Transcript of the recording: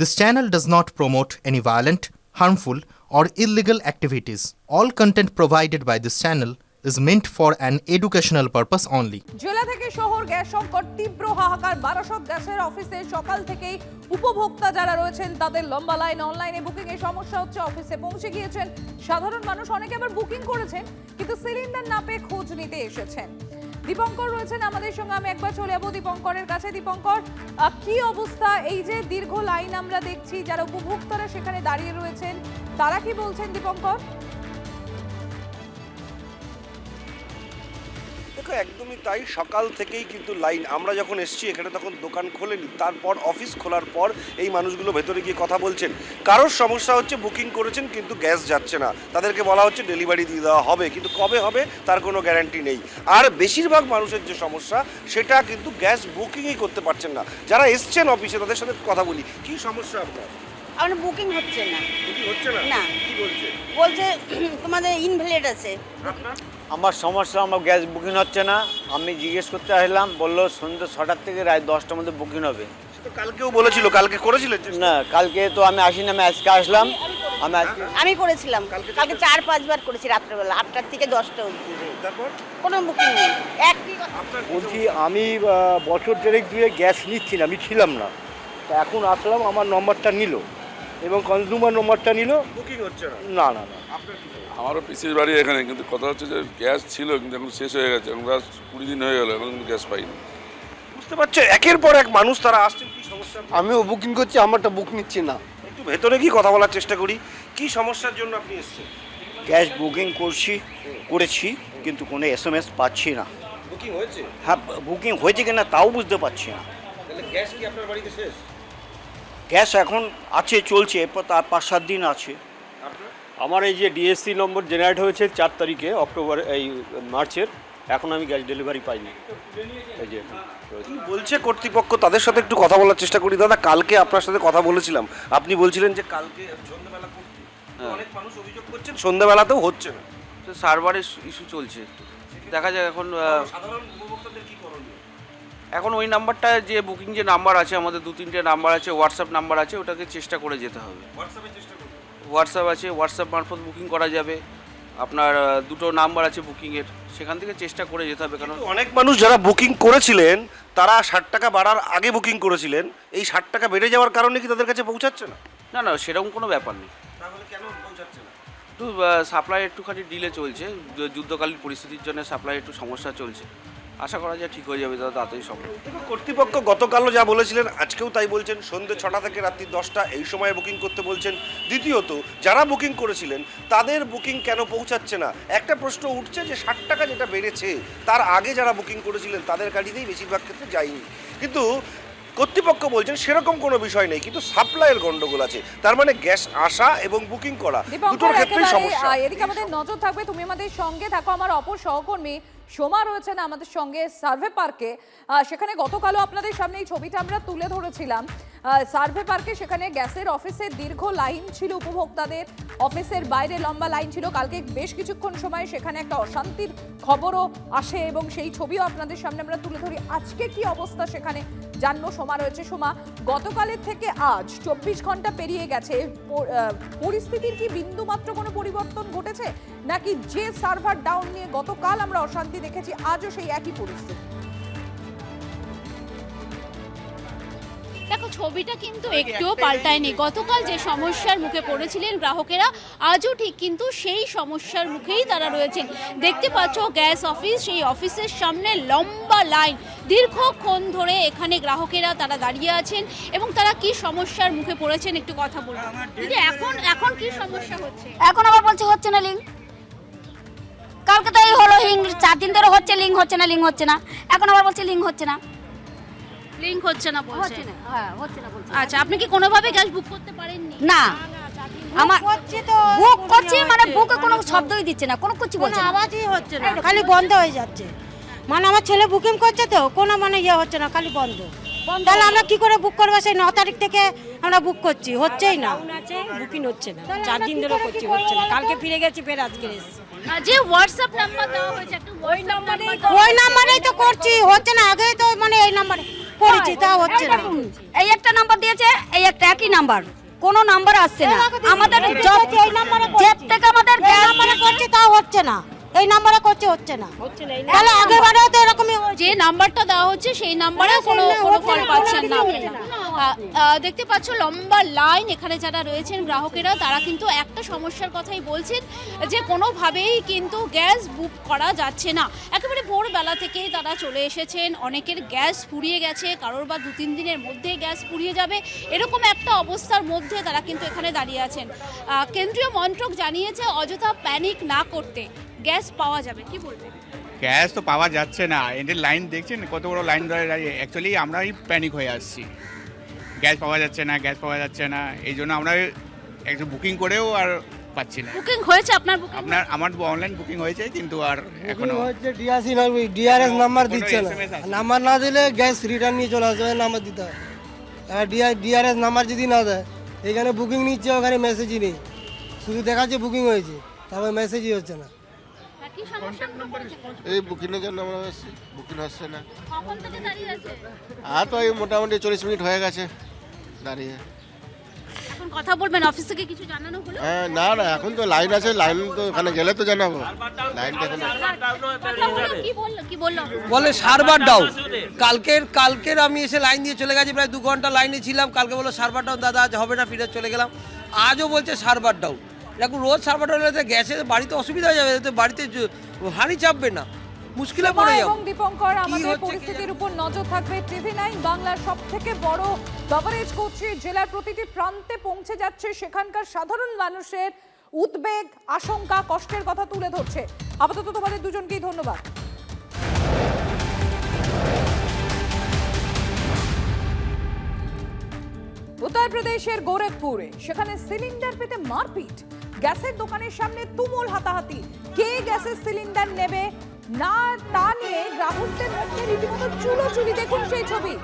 This channel does not promote any violent, harmful, or illegal activities. All content provided by this channel is meant for an educational purpose only. জেলা থেকে শহর gas সংকট তীব্র হাহাকার বারাসত গ্যাসের অফিসে সকাল থেকেই উপভোক্তা যারা রয়েছেন তাদের লম্বা লাইন, অনলাইনে বুকিং এর সমস্যা হচ্ছে। অফিসে পৌঁছে গিয়েছেন সাধারণ মানুষ, অনেকে আবার বুকিং করেছেন কিন্তু সিলিন্ডার না পেয়ে খোঁজ নিতে এসেছেন। দীপঙ্কর রয়েছেন আমাদের সঙ্গে, আমি একবার চলে যাবো দীপঙ্করের কাছে। দীপঙ্কর, কি অবস্থা? এই যে দীর্ঘ লাইন আমরা দেখছি, যারা উপভোক্তারা সেখানে দাঁড়িয়ে রয়েছেন তারা কি বলছেন দীপঙ্কর? একদমই তাই, সকাল থেকেই কিন্তু লাইন। আমরা যখন এসেছি এখানে তখন দোকান খোলেনি, তারপর অফিস খোলার পর এই মানুষগুলো ভেতরে গিয়ে কথা বলছেন। কারোর সমস্যা হচ্ছে বুকিং করেছেন কিন্তু গ্যাস যাচ্ছে না, তাদেরকে বলা হচ্ছে ডেলিভারি দিয়ে দেওয়া হবে, কিন্তু কবে হবে তার কোনো গ্যারান্টি নেই। আর বেশিরভাগ মানুষের যে সমস্যা সেটা কিন্তু গ্যাস বুকিংই করতে পারছেন না। যারা এসছেন অফিসে তাদের সাথে কথা বলি, কি সমস্যা আপনার? আমার বুকিং হচ্ছে না। বুকিং হচ্ছে না? না। কি বলছে? বলছে তোমাদের ইনভ্যালিড আছে। আপনার? আমার সমস্যা, আমার গ্যাস বুকিং হচ্ছে না। আমি জিজ্ঞেস করতে আসলাম, বললো সন্ধ্যে 6টার থেকে রাত 10টার মধ্যে বুকিং হবে। তো কালকেও বলেছিল, কালকে করেছিলেন? না, কালকে তো আমি আসিনি, আমি আজকে আসলাম। আমি করেছিলাম কালকে 4-5 বার করেছি রাত্রেবেলা 8টার থেকে 10টা অবধি। তারপর কোনো বুকিং নেই। একই বলছি আমি বছর দেড়েক ধরে গ্যাস নিচ্ছি না, আমি ছিলাম না, তা এখন আসলাম, আমার নম্বরটা নিল এবং কনজিউমার নম্বরটা নিল। বুকিং হচ্ছে না? না না না। আপনার কি? আমারও পিসির বাড়ি এখানে, কিন্তু কথা হচ্ছে যে গ্যাস ছিল কিন্তু এখন শেষ হয়ে গেছে। এখন প্রায় 20 দিন হয়ে গেল, এখন কিন্তু গ্যাস পাইনি। বুঝতে পারছো, একের পর এক মানুষ তারা আসছেন। কি সমস্যা? আমিও বুকিং করছি, আমারটা বুক নিচ্ছি না। একটু ভেতরে গিয়ে কথা বলার চেষ্টা করি। কি সমস্যার জন্য আপনি এসেছেন? গ্যাস বুকিং করেছি কিন্তু কোনো SMS পাচ্ছি না। বুকিং হয়েছে? হ্যাঁ, বুকিং হয়েছে কিনা তাও বুঝতে পারছি না। তাহলে গ্যাস কি আপনার বাড়িতে শেষ? গ্যাস এখন আছে, চলছে, এরপর তার 5-7 দিন আছে। আপনার? আমার এই যে ডিএসসি নম্বর জেনারেট হয়েছে 4 তারিখে অক্টোবর এই মার্চের, এখন আমি গ্যাস ডেলিভারি পাইনি। এই যে কি বলছে কর্তৃপক্ষ, তাদের সাথে একটু কথা বলার চেষ্টা করি। দাদা, কালকে আপনার সাথে কথা বলেছিলাম, আপনি বলছিলেন যে কালকে সন্ধ্যাবেলা করতে। অনেক মানুষ অভিযোগ করছেন সন্ধ্যাবেলাতেও হচ্ছে না। তো সার্ভারের ইস্যু চলছে, দেখা যাক এখন। সাধারণ উপভোক্তাদের কি করণীয়? এখন ওই নাম্বারটা যে বুকিং যে নাম্বার আছে, আমাদের 2-3টে নাম্বার আছে, হোয়াটসঅ্যাপ নাম্বার আছে, ওটাকে চেষ্টা করে যেতে হবে। হোয়াটসঅ্যাপে চেষ্টা করুন। হোয়াটসঅ্যাপ আছে, হোয়াটসঅ্যাপ মারফত বুকিং করা যাবে। আপনার 2টো নাম্বার আছে বুকিংয়ের, সেখান থেকে চেষ্টা করে যেতে হবে। কারণ অনেক মানুষ যারা বুকিং করেছিলেন তারা 60 টাকা বাড়ার আগে বুকিং করেছিলেন, এই 60 টাকা বেড়ে যাওয়ার কারণে কি তাদের কাছে পৌঁছাচ্ছে না? না না, সেরকম কোনো ব্যাপার নেই। তাহলে কেন পৌঁছাচ্ছে না? একটু সাপ্লাই একটুখানি ডিলে চলছে, যুদ্ধকালীন পরিস্থিতির জন্য সাপ্লাই একটু সমস্যা চলছে। আশা করা যায় ঠিক হয়ে যাবে দাদা, তাড়াতাড়ি সম্ভব। দেখো, কর্তৃপক্ষ গতকালও যা বলেছিলেন আজকেও তাই বলছেন, সন্ধ্যে 6টা থেকে রাত্রি 10টা এই সময়ে বুকিং করতে বলছেন। দ্বিতীয়ত, যারা বুকিং করেছিলেন তাদের বুকিং কেন পৌঁছাচ্ছে না? একটা প্রশ্ন উঠছে যে 60 টাকা যেটা বেড়েছে তার আগে যারা বুকিং করেছিলেন তাদের গাড়িতেই বেশিরভাগ ক্ষেত্রে যায়নি। কিন্তু কর্তৃপক্ষ বলছেন সেরকম কোনো বিষয় নেই, কিন্তু সাপ্লাইয়ের গন্ডগোল আছে। তার মানে গ্যাস আসা এবং বুকিং করা দুটোর ক্ষেত্রেই সমস্যা। এদিকে আমাদের নজর থাকবে, তুমি আমাদের সঙ্গে থাকো। আমার অপর সহকর্মী সোমা রয়েছে না আমাদের সঙ্গে সার্ভে পার্কে। সেখানে গতকালও আপনাদের সামনে এই ছবিটা আমরা তুলে ধরেছিলাম। সার্ভে পার্কে সেখানে গ্যাসের অফিসে দীর্ঘ লাইন ছিল, উপভোক্তাদের অফিসের বাইরে লম্বা লাইন ছিল। কালকে বেশ কিছুক্ষণ সময় সেখানে একটা অশান্তির খবরও আসে এবং সেই ছবিও আপনাদের সামনে আমরা তুলে ধরি। আজকে কি অবস্থা সেখানে জানবো। সোমা রয়েছে। সোমা, গতকালের থেকে আজ 24 ঘন্টা পেরিয়ে গেছে, পরিস্থিতির কি বিন্দুমাত্র কোনো পরিবর্তন ঘটেছে, নাকি যে সার্ভার ডাউন নিয়ে গতকাল আমরা অশান্তি দেখেছি আজও সেই একই পরিস্থিতি? দেখো, ছবিটা কিন্তু একটুও পাল্টায়নি। গতকাল যে সমস্যার মুখে পড়েছিলেন গ্রাহকেরা, আজও ঠিক কিন্তু সেই সমস্যার মুখেই তারা রয়েছেন। দেখতে পাচ্ছ গ্যাস অফিস, সেই অফিসের সামনে লম্বা লাইন, দীর্ঘক্ষণ ধরে এখানে গ্রাহকেরা তারা দাঁড়িয়ে আছেন এবং তারা কি সমস্যার মুখে পড়েছেন একটু কথা বলবো। দিদি, এখন কি সমস্যা হচ্ছে? এখন আবার বলছে হচ্ছে না লিঙ্ক। কালকে তো এই হলো লিঙ্ক, 4 দিন ধরে হচ্ছে লিঙ্ক হচ্ছে না। এখন আবার বলছে লিঙ্ক হচ্ছে না। লিংক হচ্ছে না বলছে? হ্যাঁ, হচ্ছে না বলছে। আচ্ছা, আপনি কি কোনোভাবে গ্যাস বুক করতে পারেননি? না, আমার বুক করছি মানে বুকে কোনো শব্দই দিচ্ছে না, কোনো কিছু বলছে না, আওয়াজই হচ্ছে না, খালি বন্ধ হয়ে যাচ্ছে। মানে আমার ছেলে বুকিং করছে তো কোনো মানে হচ্ছে না, খালি বন্ধ। তাহলে আমরা কি করে বুক করবো? সেই 9 তারিখ থেকে আমরা বুক করছি, হচ্ছেই না, বুকিং হচ্ছে না। 4 দিন ধরে করছি, হচ্ছে না। কালকে ফিরে গেছি, ফের আজকে এসেছি। যে হোয়াটসঅ্যাপ নাম্বার দেওয়া হয়েছে, একটা ওই নাম্বারেই তো করছি, হচ্ছে না। আগে তো মানে এই নাম্বারে করেছি তা হচ্ছে না। এই একটা নাম্বার দিয়েছে, এই একটা একই নাম্বার, কোনো নাম্বার আসছে না। আমাদের জব এই নাম্বারে জেট থেকে আমাদের এই নাম্বারে করছে তাও হচ্ছে না, এই নাম্বারে করছে হচ্ছে না। তাহলে আগের বারেও তো এরকমই হয়েছে। যে নাম্বারটা দেওয়া হচ্ছে সেই নাম্বারে কোনো ফল পাচ্ছেন না আপনারা। দেখতে পাচ্ছ লম্বা লাইন, এখানে যারা রয়েছেন গ্রাহকেরা তারা কিন্তু একটা সমস্যার কথাই বলছেন যে কোনোভাবেই কিন্তু গ্যাস বুক করা যাচ্ছে না। একেবারে ভোরবেলা থেকেই তারা চলে এসেছেন, অনেকের গ্যাস ফুরিয়ে গেছে, কারোর বা 2-3 দিনের মধ্যেই গ্যাস ফুরিয়ে যাবে, এরকম একটা অবস্থার মধ্যে তারা কিন্তু এখানে দাঁড়িয়ে আছেন। কেন্দ্রীয় মন্ত্রক জানিয়েছে অযথা প্যানিক না করতে, গ্যাস পাওয়া যাবে, কি বলবেন? গ্যাস তো পাওয়া যাচ্ছে না, এদের লাইন দেখছেন কত বড় লাইন ধরে দাঁড়িয়ে, অ্যাকচুয়ালি আমরাই প্যানিক হয়ে আসছি। গ্যাস পাওয়া যাচ্ছে না, গ্যাস পাওয়া যাচ্ছে না, এই জন্য আমরা একটু বুকিং করেও আর পাচ্ছি না। বুকিং হয়েছে আপনার? বুকিং আমার অনলাইন বুকিং হয়েছে কিন্তু আর এখনো ডিআরএস নাম্বার দিচ্ছে না, নাম্বার না দিলে গ্যাস রিটার্ন নিয়ে চলে আসবে, নাম্বার দিতে হয়। আর ডিআরএস নাম্বার যদি না দেয়, এখানে বুকিং নিচ্ছে, ওখানে মেসেজই নেই, শুধু দেখাচ্ছে বুকিং হয়েছে, তারপর মেসেজই হচ্ছে না। কি সমস্যার মধ্যে পড়েছেন? এই বুকিংয়ের জন্য আমরা এসেছি, বুকিং হচ্ছে না। কখন থেকে দাঁড়িয়ে আছে? আর তো এই মোটামুটি 40 মিনিট হয়ে গেছে দাঁড়িয়ে। এখন কথা বলবেন, অফিস থেকে কিছু জানানো হলো? হ্যাঁ, না না, এখন তো লাইন আছে, লাইন তো ওখানে গেলে তো জানাবো, লাইন দেখুন। কি বললো? বলে সার্ভার ডাউন। কালকের আমি এসে লাইন দিয়ে চলে গেছি, প্রায় 2 ঘন্টা লাইনে ছিলাম। কালকে বললো সার্ভার ডাউন, দাদা আজ হবে না, ফিরে চলে গেলাম। আজও বলছে সার্ভার ডাউন। এখন রোজ সার্ভার ডাউন হলে গ্যাসের বাড়িতে অসুবিধা হয়ে যাবে, তো বাড়িতে হানি চাপবে না, মুশকিলে পড়ে যাবে। এবং দীপঙ্কর, আমাদের পরিস্থিতির উপর নজর থাকবে। TV9 বাংলার সবথেকে বড় কভারেজ করছে, জেলার প্রতিটি প্রান্তে পৌঁছে যাচ্ছে, সেখানকার সাধারণ মানুষের উদ্বেগ, আশঙ্কা, কষ্টের কথা তুলে ধরছে। আপাতত তোমাদের দুজনকেই ধন্যবাদ। উত্তরপ্রদেশের গোরখপুরে সেখানে সিলিন্ডার পেতে মারপিট, গ্যাসের দোকানের সামনে তুমুল হাতাহাতি, কে গ্যাসের সিলিন্ডার নেবে না তা নিয়ে গ্রাহকদের মধ্যে রীতিমতো চুলোচুলি। দেখুন সেই ছবি।